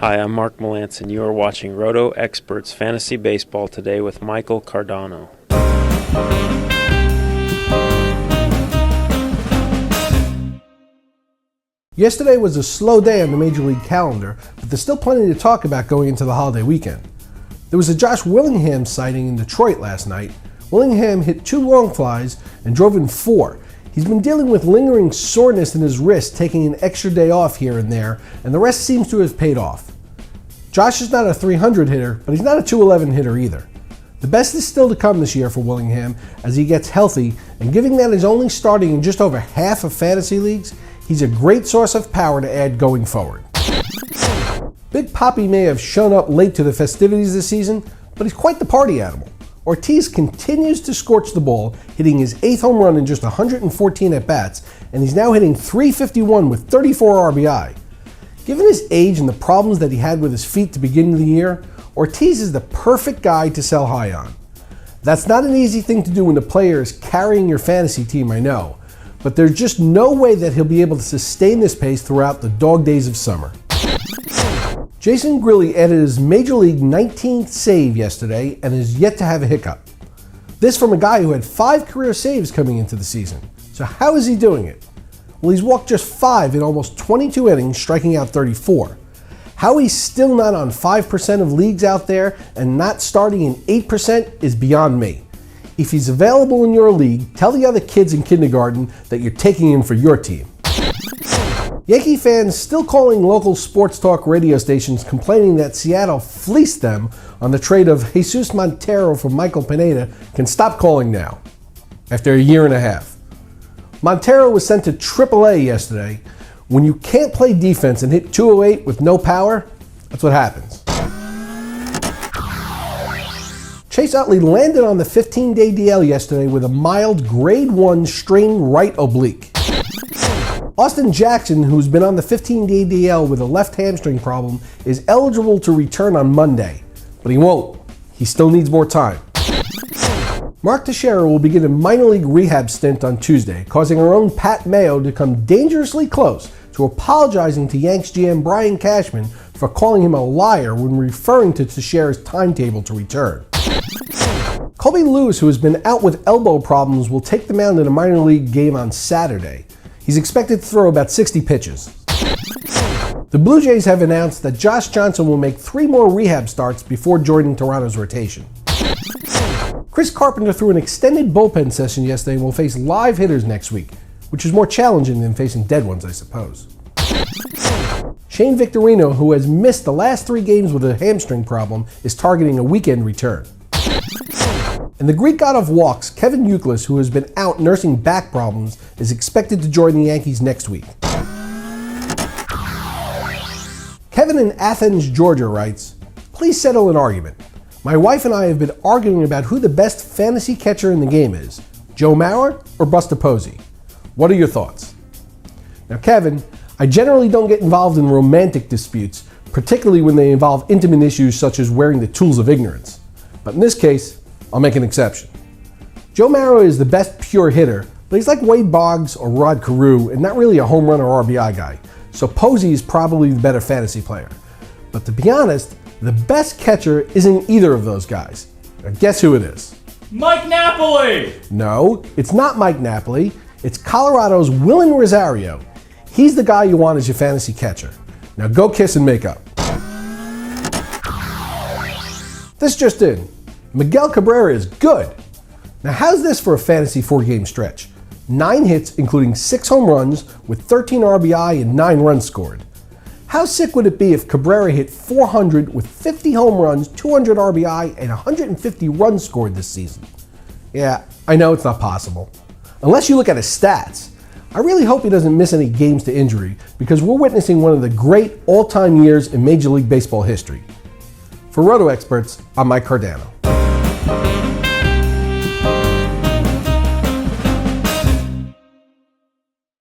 Hi, I'm Mark Melanson. You are watching RotoExperts Fantasy Baseball today with Michael Cardano. Yesterday was a slow day on the Major League calendar, but there's still plenty to talk about going into the holiday weekend. There was a Josh Willingham sighting in Detroit last night. Willingham hit 2 long flies and drove in 4. He's been dealing with lingering soreness in his wrist, taking an extra day off here and there, and the rest seems to have paid off. Josh is not a 300 hitter, but he's not a 211 hitter either. The best is still to come this year for Willingham as he gets healthy, and given that he's only starting in just over half of fantasy leagues, he's a great source of power to add going forward. Big Papi may have shown up late to the festivities this season, but he's quite the party animal. Ortiz continues to scorch the ball, hitting his 8th home run in just 114 at-bats, and he's now hitting .351 with 34 RBI. Given his age and the problems that he had with his feet to begin the year, Ortiz is the perfect guy to sell high on. That's not an easy thing to do when the player is carrying your fantasy team, I know, but there's just no way that he'll be able to sustain this pace throughout the dog days of summer. Jason Grilli added his Major League 19th save yesterday and is yet to have a hiccup. This from a guy who had 5 career saves coming into the season. So how is he doing it? Well, he's walked just 5 in almost 22 innings, striking out 34. How he's still not on 5% of leagues out there and not starting in 8% is beyond me. If he's available in your league, tell the other kids in kindergarten that you're taking him for your team. Yankee fans still calling local sports talk radio stations complaining that Seattle fleeced them on the trade of Jesus Montero for Michael Pineda can stop calling now, after a year and a half. Montero was sent to AAA yesterday. When you can't play defense and hit .208 with no power, that's what happens. Chase Utley landed on the 15-day DL yesterday with a mild grade 1 strained right oblique. Austin Jackson, who's been on the 15-day DL with a left hamstring problem, is eligible to return on Monday, but he won't. He still needs more time. Mark Teixeira will begin a minor league rehab stint on Tuesday, causing our own Pat Mayo to come dangerously close to apologizing to Yanks GM Brian Cashman for calling him a liar when referring to Teixeira's timetable to return. Colby Lewis, who has been out with elbow problems, will take the mound in a minor league game on Saturday. He's expected to throw about 60 pitches. The Blue Jays have announced that Josh Johnson will make 3 more rehab starts before joining Toronto's rotation. Chris Carpenter threw an extended bullpen session yesterday and will face live hitters next week, which is more challenging than facing dead ones, I suppose. Shane Victorino, who has missed the last 3 games with a hamstring problem, is targeting a weekend return. And the Greek god of walks, Kevin Youkilis, who has been out nursing back problems, is expected to join the Yankees next week. Kevin in Athens, Georgia writes, "Please settle an argument. My wife and I have been arguing about who the best fantasy catcher in the game is, Joe Mauer or Buster Posey. What are your thoughts?" Now, Kevin, I generally don't get involved in romantic disputes, particularly when they involve intimate issues such as wearing the tools of ignorance. But in this case, I'll make an exception. Joe Mauer is the best pure hitter, but he's like Wade Boggs or Rod Carew and not really a home run or RBI guy, so Posey is probably the better fantasy player. But to be honest, the best catcher isn't either of those guys. Now guess who it is? Mike Napoli! No, it's not Mike Napoli. It's Colorado's Willing Rosario. He's the guy you want as your fantasy catcher. Now go kiss and make up. This just in. Miguel Cabrera is good. Now how's this for a fantasy 4-game stretch? 9 hits, including 6 home runs, with 13 RBI and 9 runs scored. How sick would it be if Cabrera hit .400 with 50 home runs, 200 RBI, and 150 runs scored this season? Yeah, I know it's not possible. Unless you look at his stats. I really hope he doesn't miss any games to injury because we're witnessing one of the great all-time years in Major League Baseball history. For RotoExperts, I'm Mike Cardano.